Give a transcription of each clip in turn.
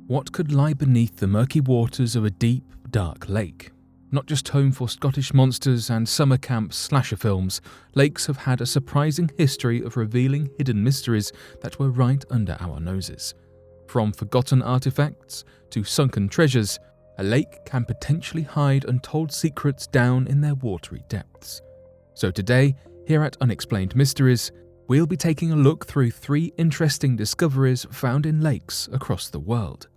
What could lie beneath the murky waters of a deep, dark lake? Not just home for Scottish monsters and summer camp slasher films, lakes have had a surprising history of revealing hidden mysteries that were right under our noses. From forgotten artifacts to sunken treasures, a lake can potentially hide untold secrets down in their watery depths. So today, here at Unexplained Mysteries, we'll be taking a look through 3 interesting discoveries found in lakes across the world.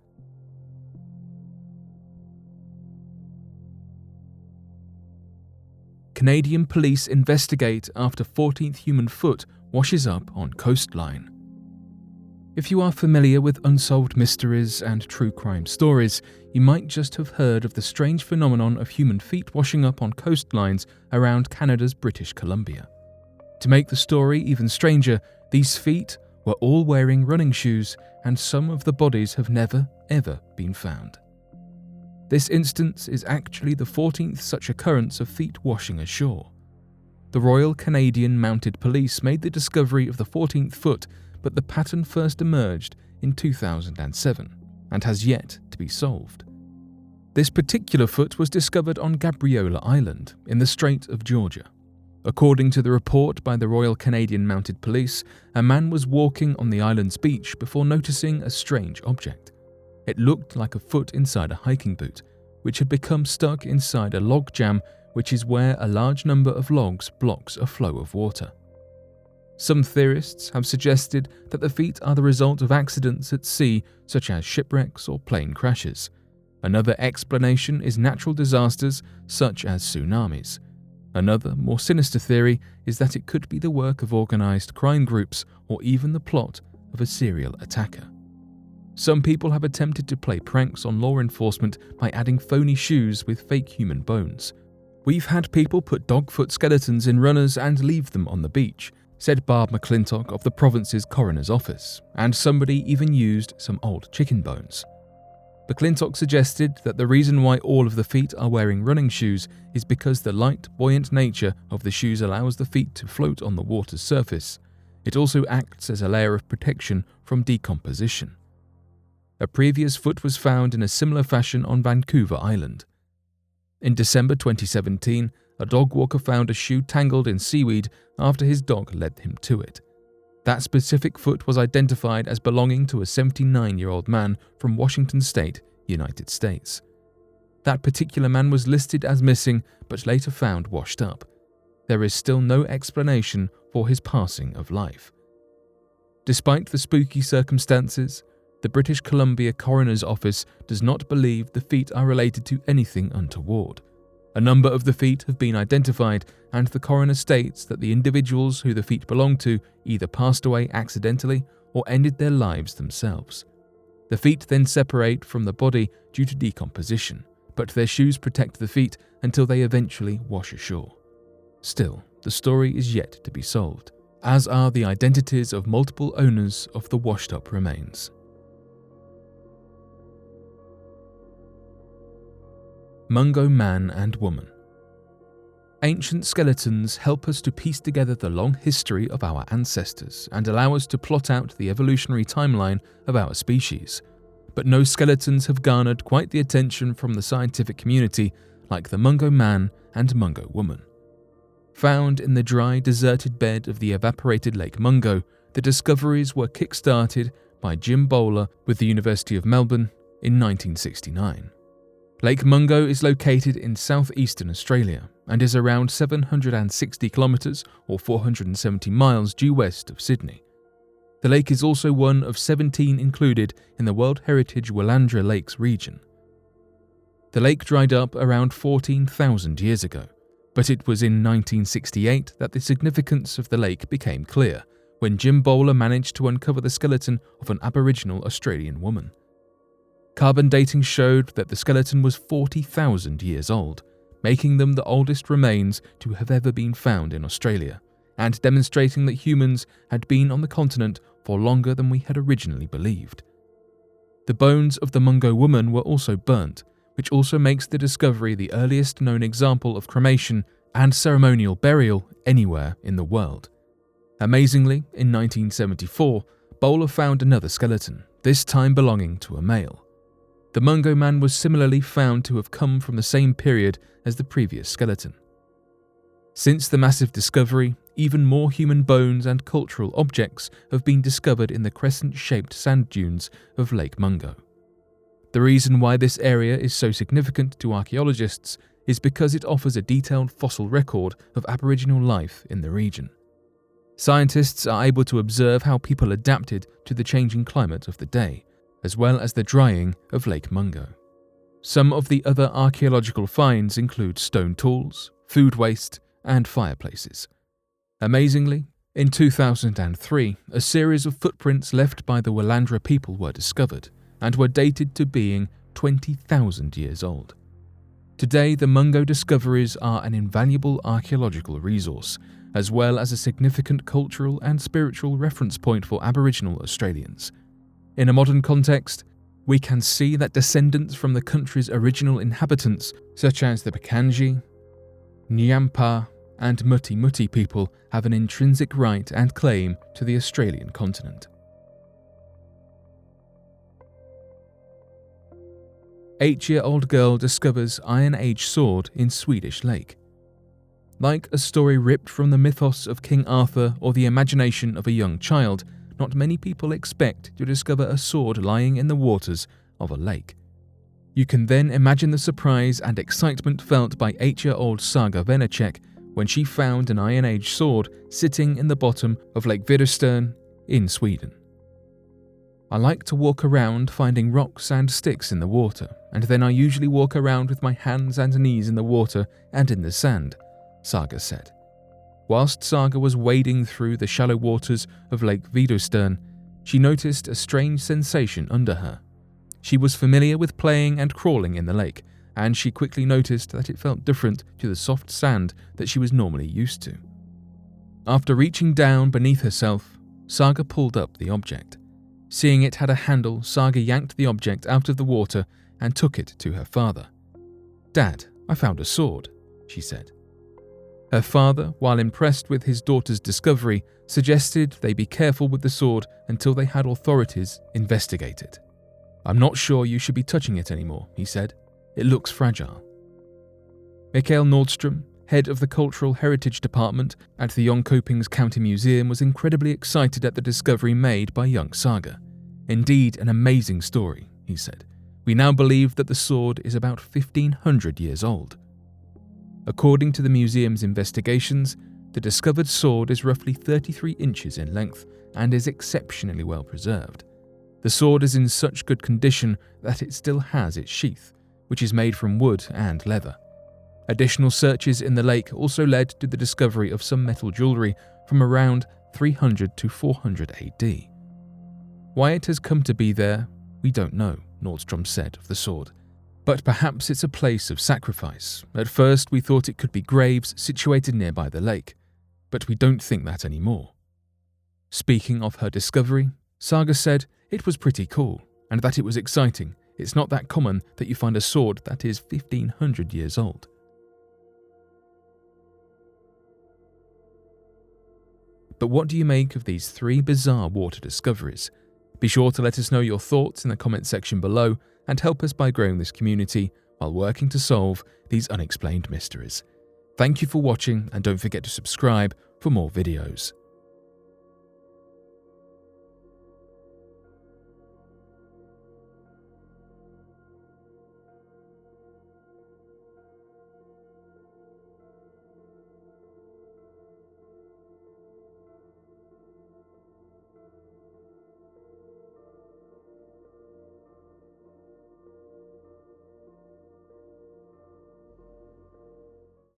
Canadian police investigate after 14th human foot washes up on coastline. If you are familiar with unsolved mysteries and true crime stories, you might just have heard of the strange phenomenon of human feet washing up on coastlines around Canada's British Columbia. To make the story even stranger, these feet were all wearing running shoes, and some of the bodies have never, ever been found. This instance is actually the 14th such occurrence of feet washing ashore. The Royal Canadian Mounted Police made the discovery of the 14th foot, but the pattern first emerged in 2007 and has yet to be solved. This particular foot was discovered on Gabriola Island in the Strait of Georgia. According to the report by the Royal Canadian Mounted Police, a man was walking on the island's beach before noticing a strange object. It looked like a foot inside a hiking boot, which had become stuck inside a log jam, which is where a large number of logs blocks a flow of water. Some theorists have suggested that the feet are the result of accidents at sea, such as shipwrecks or plane crashes. Another explanation is natural disasters, such as tsunamis. Another, more sinister theory is that it could be the work of organized crime groups or even the plot of a serial attacker. Some people have attempted to play pranks on law enforcement by adding phony shoes with fake human bones. "We've had people put dog-foot skeletons in runners and leave them on the beach," said Barb McClintock of the province's coroner's office, and somebody even used some old chicken bones. McClintock suggested that the reason why all of the feet are wearing running shoes is because the light, buoyant nature of the shoes allows the feet to float on the water's surface. It also acts as a layer of protection from decomposition. A previous foot was found in a similar fashion on Vancouver Island. In December 2017, a dog walker found a shoe tangled in seaweed after his dog led him to it. That specific foot was identified as belonging to a 79-year-old man from Washington State, United States. That particular man was listed as missing but later found washed up. There is still no explanation for his passing of life. Despite the spooky circumstances, the British Columbia Coroner's Office does not believe the feet are related to anything untoward. A number of the feet have been identified, and the coroner states that the individuals who the feet belong to either passed away accidentally or ended their lives themselves. The feet then separate from the body due to decomposition, but their shoes protect the feet until they eventually wash ashore. Still, the story is yet to be solved, as are the identities of multiple owners of the washed-up remains. Mungo man and woman. Ancient skeletons help us to piece together the long history of our ancestors and allow us to plot out the evolutionary timeline of our species. But no skeletons have garnered quite the attention from the scientific community like the Mungo man and Mungo woman. Found in the dry, deserted bed of the evaporated Lake Mungo, the discoveries were kick-started by Jim Bowler with the University of Melbourne in 1969. Lake Mungo is located in southeastern Australia and is around 760 kilometres or 470 miles due west of Sydney. The lake is also one of 17 included in the World Heritage Willandra Lakes region. The lake dried up around 14,000 years ago, but it was in 1968 that the significance of the lake became clear, when Jim Bowler managed to uncover the skeleton of an Aboriginal Australian woman. Carbon dating showed that the skeleton was 40,000 years old, making them the oldest remains to have ever been found in Australia, and demonstrating that humans had been on the continent for longer than we had originally believed. The bones of the Mungo woman were also burnt, which also makes the discovery the earliest known example of cremation and ceremonial burial anywhere in the world. Amazingly, in 1974, Bowler found another skeleton, this time belonging to a male. The Mungo man was similarly found to have come from the same period as the previous skeleton. Since the massive discovery, even more human bones and cultural objects have been discovered in the crescent-shaped sand dunes of Lake Mungo. The reason why this area is so significant to archaeologists is because it offers a detailed fossil record of Aboriginal life in the region. Scientists are able to observe how people adapted to the changing climate of the day, as well as the drying of Lake Mungo. Some of the other archaeological finds include stone tools, food waste, and fireplaces. Amazingly, in 2003, a series of footprints left by the Willandra people were discovered and were dated to being 20,000 years old. Today, the Mungo discoveries are an invaluable archaeological resource, as well as a significant cultural and spiritual reference point for Aboriginal Australians. In a modern context, we can see that descendants from the country's original inhabitants, such as the Pakanji, Nyampa, and Muti Muti people, have an intrinsic right and claim to the Australian continent. 8-year-old girl discovers Iron Age sword in Swedish lake. Like a story ripped from the mythos of King Arthur or the imagination of a young child, not many people expect to discover a sword lying in the waters of a lake. You can then imagine the surprise and excitement felt by 8-year-old Saga Venecek when she found an Iron Age sword sitting in the bottom of Lake Vidöstern in Sweden. I like to walk around finding rocks and sticks in the water, and then I usually walk around with my hands and knees in the water and in the sand, Saga said. Whilst Saga was wading through the shallow waters of Lake Vidöstern, she noticed a strange sensation under her. She was familiar with playing and crawling in the lake, and she quickly noticed that it felt different to the soft sand that she was normally used to. After reaching down beneath herself, Saga pulled up the object. Seeing it had a handle, Saga yanked the object out of the water and took it to her father. "Dad, I found a sword," she said. Her father, while impressed with his daughter's discovery, suggested they be careful with the sword until they had authorities investigate it. "I'm not sure you should be touching it anymore," he said. "It looks fragile." Mikael Nordstrom, head of the Cultural Heritage Department at the Jönköpings County Museum, was incredibly excited at the discovery made by young Saga. "Indeed, an amazing story," he said. "We now believe that the sword is about 1,500 years old." According to the museum's investigations, the discovered sword is roughly 33 inches in length and is exceptionally well preserved. The sword is in such good condition that it still has its sheath, which is made from wood and leather. Additional searches in the lake also led to the discovery of some metal jewellery from around 300 to 400 AD. Why it has come to be there, we don't know, Nordstrom said of the sword. But perhaps it's a place of sacrifice. At first we thought it could be graves situated nearby the lake, but we don't think that anymore. Speaking of her discovery, Saga said it was pretty cool and that it was exciting. It's not that common that you find a sword that is 1,500 years old. But what do you make of these 3 bizarre water discoveries? Be sure to let us know your thoughts in the comment section below and help us by growing this community while working to solve these unexplained mysteries. Thank you for watching and don't forget to subscribe for more videos.